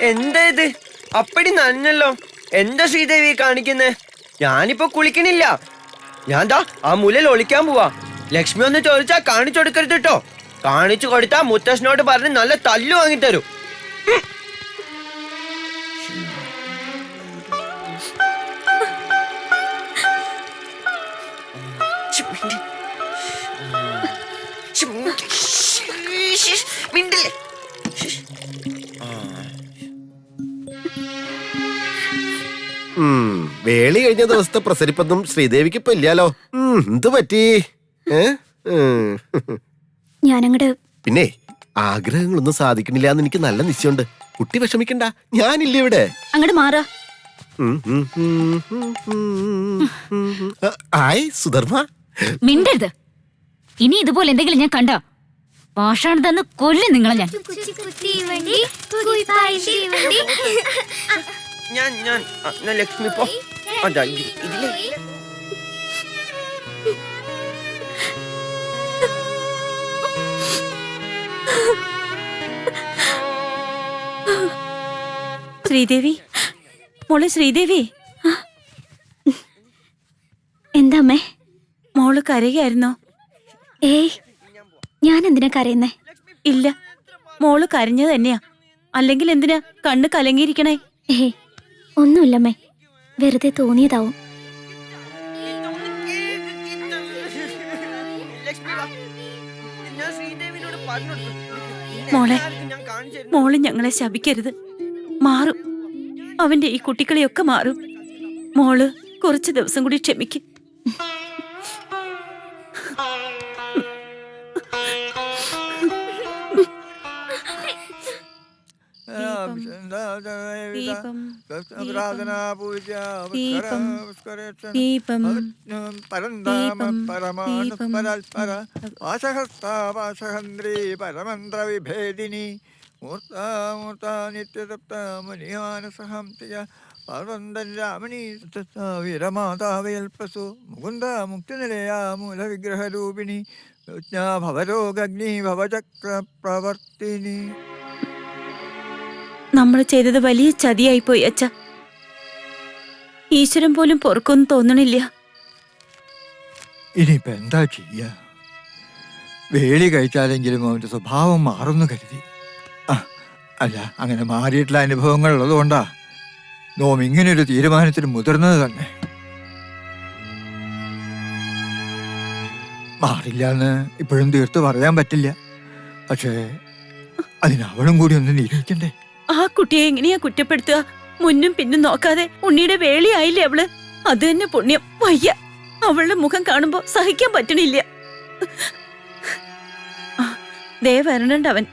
എന്താ ഇത്? അപ്പടി നനഞ്ഞല്ലോ. എന്താ ശ്രീദേവി കാണിക്കുന്നേ? ഞാനിപ്പോ കുളിക്കണില്ല. ഞാൻ ദാ ആ മുലയിൽ ഒളിക്കാൻ പോവാ. ലക്ഷ്മി ഒന്ന് ചോദിച്ചാ കാണിച്ചു കൊടുക്കരുത് കേട്ടോ. കാണിച്ചു കൊടുത്താ മുത്തശ്ശനോട് പറഞ്ഞ് നല്ല തല്ലു വാങ്ങിത്തരും. വേളി കഴിഞ്ഞ ദിവസത്തെ പ്രസരിപ്പൊന്നും ശ്രീദേവിക്ക് ഇപ്പൊ ഇല്ലാലോ. എന്ത് പറ്റി? ഞാനങ്ങട് പിന്നെ ആഗ്രഹങ്ങളൊന്നും സാധിക്കണില്ല എന്ന് എനിക്ക് നല്ല നിശ്ചയമുണ്ട്. കുട്ടി വിഷമിക്കണ്ട, ഞാനില്ല ഇവിടെ. അങ്ങോട്ട് മാറാ. ആയ് സുധർമ്മ, മിണ്ടരുത്. ഇനി ഇതുപോലെ എന്തെങ്കിലും ഞാൻ കണ്ട പാഷാണ് തന്ന് കൊല്ലും നിങ്ങളെ ഞാൻ ലക്ഷ്മി പോ. അതാ ഇതിലേ ശ്രീദേവി, മോളെ ശ്രീദേവി. എന്താ അമ്മേ? മോള് കരയായിരുന്നോ? ഏയ്, ഞാൻ എന്തിനാ കരയുന്നേ? ഇല്ല, മോള് കരഞ്ഞു തന്നെയാ. അല്ലെങ്കിൽ എന്തിനാ കണ്ണ് കലങ്ങിയിരിക്കണേ? ഏയ്, ഒന്നുമില്ലമ്മേ, വെറുതെ തോന്നിയതാവും. മോളെ, മോള് ഞങ്ങളെ ശപിക്കരുത്. മാറും, അവന്റെ ഈ കുട്ടികളെയൊക്കെ മാറും. മോള് കുറച്ച് ദിവസം കൂടി ക്ഷമിക്കും. പരമന്ത്രവിഭേദിനി മൂർത്താനിത്യസപ്തമുനിമാനസഹംസിയ പാർവന്തൻ രാമണീ വീരമാതാവയൽപസു മുകുന്ദ മുക്തിനിലയാ മൂലവിഗ്രഹരൂപിണി ഭവരോഗഗ്നി ഭവചക്ര പ്രവർത്തിനി. നമ്മൾ ചെയ്തത് വലിയ ചതിയായിപ്പോയി അച്ഛ. ഈശ്വരൻ പോലും പൊറുക്കൊന്നും തോന്നണില്ല. ഇനിയിപ്പോ എന്താ ചെയ്യ? വേളി കഴിച്ചാലെങ്കിലും അവന്റെ സ്വഭാവം മാറുന്നു കരുതി. അല്ല, അങ്ങനെ മാറിയിട്ടുള്ള അനുഭവങ്ങൾ ഉള്ളതുകൊണ്ടാ നോം ഇങ്ങനൊരു തീരുമാനത്തിന് മുതിർന്നത് തന്നെ. മാറില്ല എന്ന് ഇപ്പോഴും തീർത്ത് പറയാൻ പറ്റില്ല. പക്ഷേ അതിനവളും കൂടി ഒന്ന് നിരീക്ഷിക്കണ്ടേ? ആ കുട്ടിയെ എങ്ങനെയാ കുറ്റപ്പെടുത്തുക? മുന്നും പിന്നും നോക്കാതെ ഉണ്ണിയുടെ വേളിയായില്ലേ അവള്. അത് തന്നെ പുണ്യം. വയ്യ, അവളുടെ മുഖം കാണുമ്പോ സഹിക്കാൻ പറ്റണില്ല. ദേ വരണുണ്ട് അവൻ.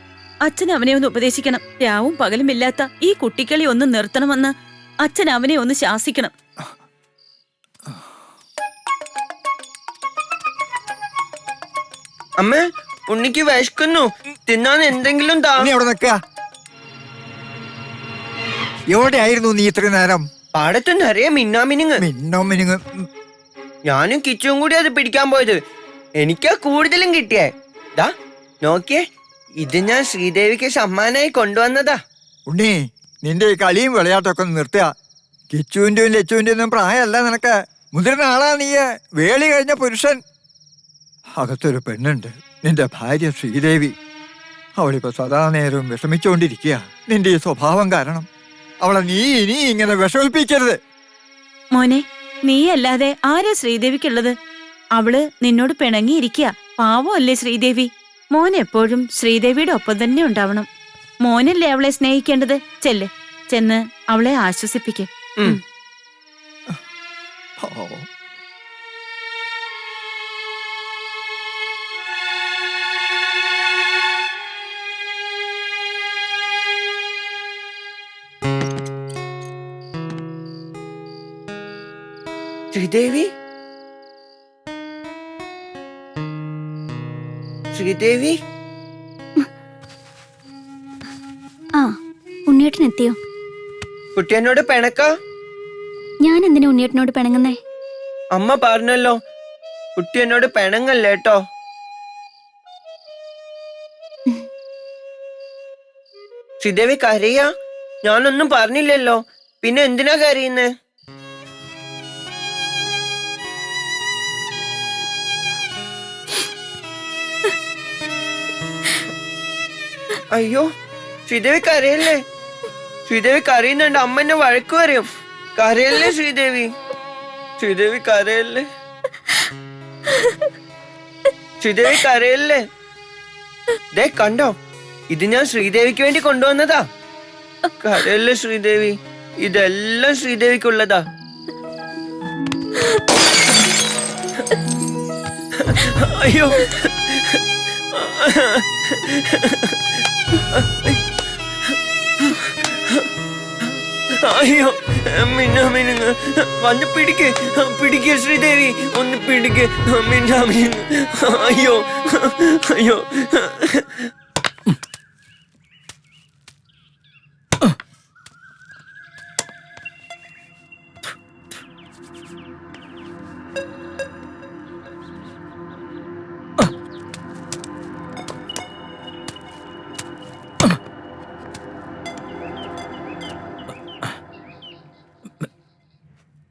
അച്ഛൻ അവനെ ഒന്ന് ഉപദേശിക്കണം. രാവും പകലും ഇല്ലാത്ത ഈ കുട്ടികളെ ഒന്ന് നിർത്തണമെന്ന് അച്ഛൻ അവനെ ഒന്ന് ശാസിക്കണം. അമ്മേ, ഉണ്ണിക്ക് വിശക്കുന്നു. തിന്നാൻ എന്തെങ്കിലും താ. അവിടെ നിൽക്ക. എവിടെയായിരുന്നു നീ ഇത്ര നേരം? പാടത്ത് നിറയെ മിന്നാമിനുങ്ങ്. മിന്നോമിനുങ്ങ്. ഞാനും കിച്ചും കൂടി അത് പിടിക്കാൻ പോയത്. എനിക്കാ കൂടുതലും കിട്ടിയേ. ദാ നോക്കിയേ, ഇത് ഞാൻ ശ്രീദേവിക്ക് സമ്മാനായി കൊണ്ടുവന്നതാ. ഉണ്ണി, നിന്റെ ഈ കളിയും വിളയാട്ടൊക്കെ ഒന്ന് നിർത്തുക. കിച്ചുവിന്റെയും ലച്ചുവിന്റെയും ഒന്നും പ്രായമല്ല നിനക്ക്. മുതിർന്ന ആളാ നീ, വേളി കഴിഞ്ഞ പുരുഷൻ. അകത്തൊരു പെണ്ണുണ്ട്, നിന്റെ ഭാര്യ ശ്രീദേവി. അവളിപ്പോ സദാ നേരവും വിഷമിച്ചുകൊണ്ടിരിക്കുക നിന്റെ ഈ സ്വഭാവം കാരണം. അവളെ നീ ഇനി ഇങ്ങനെ വിഷമിപ്പിക്കരുത്. മോനെ, നീയല്ലാതെ ആരാ ശ്രീദേവിക്കുള്ളത്? അവള് നിന്നോട് പിണങ്ങിയിരിക്കുക. പാവമല്ലേ ശ്രീദേവി? മോൻ എപ്പോഴും ശ്രീദേവിയുടെ ഒപ്പം തന്നെ ഉണ്ടാവണം. മോനല്ലേ അവളെ സ്നേഹിക്കേണ്ടത്. ചെന്ന് അവളെ ആശ്വസിപ്പിക്കും. ശ്രീദേവി, ശ്രീദേവി. ആ, ഉണ്ണിയേട്ടനെത്തിയോ? കുട്ടിയെന്നോട് പിണക്കാ? ഞാൻ എന്തിനാ ഉണ്ണിയേട്ടനോട് പിണങ്ങുന്നേ? അമ്മ പറഞ്ഞല്ലോ, കുട്ടി എന്നോട് പിണങ്ങല്ലേട്ടോ. ശ്രീദേവി കരയാ? ഞാനൊന്നും പറഞ്ഞില്ലല്ലോ, പിന്നെ എന്തിനാ കരയുന്നേ? അയ്യോ, ശ്രീദേവി കരയല്ലേ? ശ്രീദേവി കരയുന്നുണ്ട്, അമ്മ എന്നെ വഴക്ക് പറയും. കരയല്ലേ ശ്രീദേവി? ശ്രീദേവി കരയല്ലേ? ശ്രീദേവി കരയല്ലേ? ദേ കണ്ടോ, ഇത് ഞാൻ ശ്രീദേവിക്ക് വേണ്ടി കൊണ്ടുവന്നതാ. കരയല്ലേ ശ്രീദേവി? ഇതെല്ലാം ശ്രീദേവിക്കുള്ളതാ. അയ്യോ, അയ്യോ, മിന്നാമിനുങ്ങ് വന്ന് പിടിക്ക് ശ്രീദേവി, ഒന്ന് പിടിക്ക് മിന്നാമിനുങ്ങ്. അയ്യോ അയ്യോ.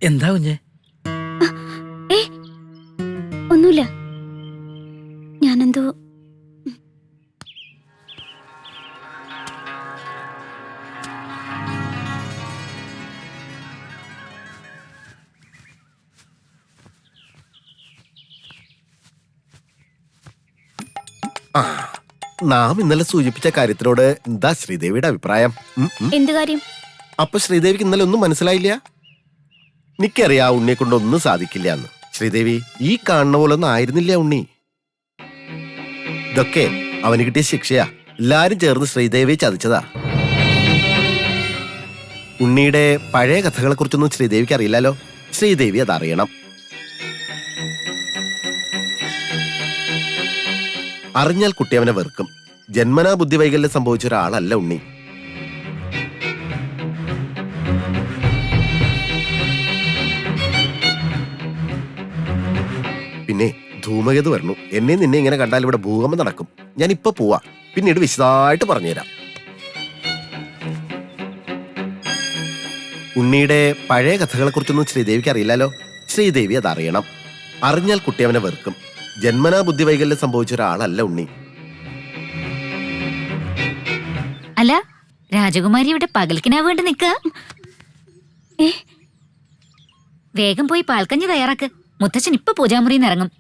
എന്താ കുഞ്ഞെ? ഒന്നുമില്ല, ഞാനെന്തോ നാം ഇന്നലെ സൂചിപ്പിച്ച കാര്യത്തിനോട് എന്താ ശ്രീദേവിയുടെ അഭിപ്രായം? എന്ത് കാര്യം? അപ്പൊ ശ്രീദേവിക്ക് ഇന്നലെ ഒന്നും മനസ്സിലായില്ല? എനിക്കറിയാ ഉണ്ണിയെ കൊണ്ടൊന്നും സാധിക്കില്ല എന്ന്. ശ്രീദേവി, ഈ കാണുന്ന പോലെ ഒന്നും ആയിരുന്നില്ല ഉണ്ണി. ഇതൊക്കെ അവന് കിട്ടിയ ശിക്ഷയാ. എല്ലാരും ചേർന്ന് ശ്രീദേവിയെ ചതിച്ചതാ. ഉണ്ണിയുടെ പഴയ കഥകളെ കുറിച്ചൊന്നും ശ്രീദേവിക്ക് അറിയില്ലല്ലോ. ശ്രീദേവി അതറിയണം. അറിഞ്ഞാൽ കുട്ടി അവനെ വെറുക്കും. ജന്മനാ ബുദ്ധിവൈകല്യം സംഭവിച്ച ഒരാളല്ല ഉണ്ണി. പിന്നെ ധൂമകേതു വരണു. എന്നെ നിന്നെ ഇങ്ങനെ കണ്ടാൽ ഇവിടെ ഭൂകമ്പം നടക്കും. ഞാൻ ഇപ്പൊ പോവാ, പിന്നീട് വിശദമായിട്ട് പറഞ്ഞുതരാം. ഉണ്ണിയുടെ പഴയ കഥകളെ കുറിച്ചൊന്നും ശ്രീദേവിക്ക് അറിയില്ലല്ലോ. ശ്രീദേവി അതറിയണം. അറിഞ്ഞാൽ കുട്ടി അവനെ വെറുക്കും. ജന്മനാ ബുദ്ധിവൈകല്യം സംഭവിച്ച ഒരാളല്ല ഉണ്ണി. അല്ല, രാജകുമാരി ഇവിടെ പകൽക്കിനാ വേണ്ടി നിക്ക. വേഗം പോയി പാൽക്കഞ്ഞി തയ്യാറാക്ക്. മുത്തച്ഛൻ ഇപ്പൊ പൂജാമുറിയിൽ നിന്ന് ഇറങ്ങും.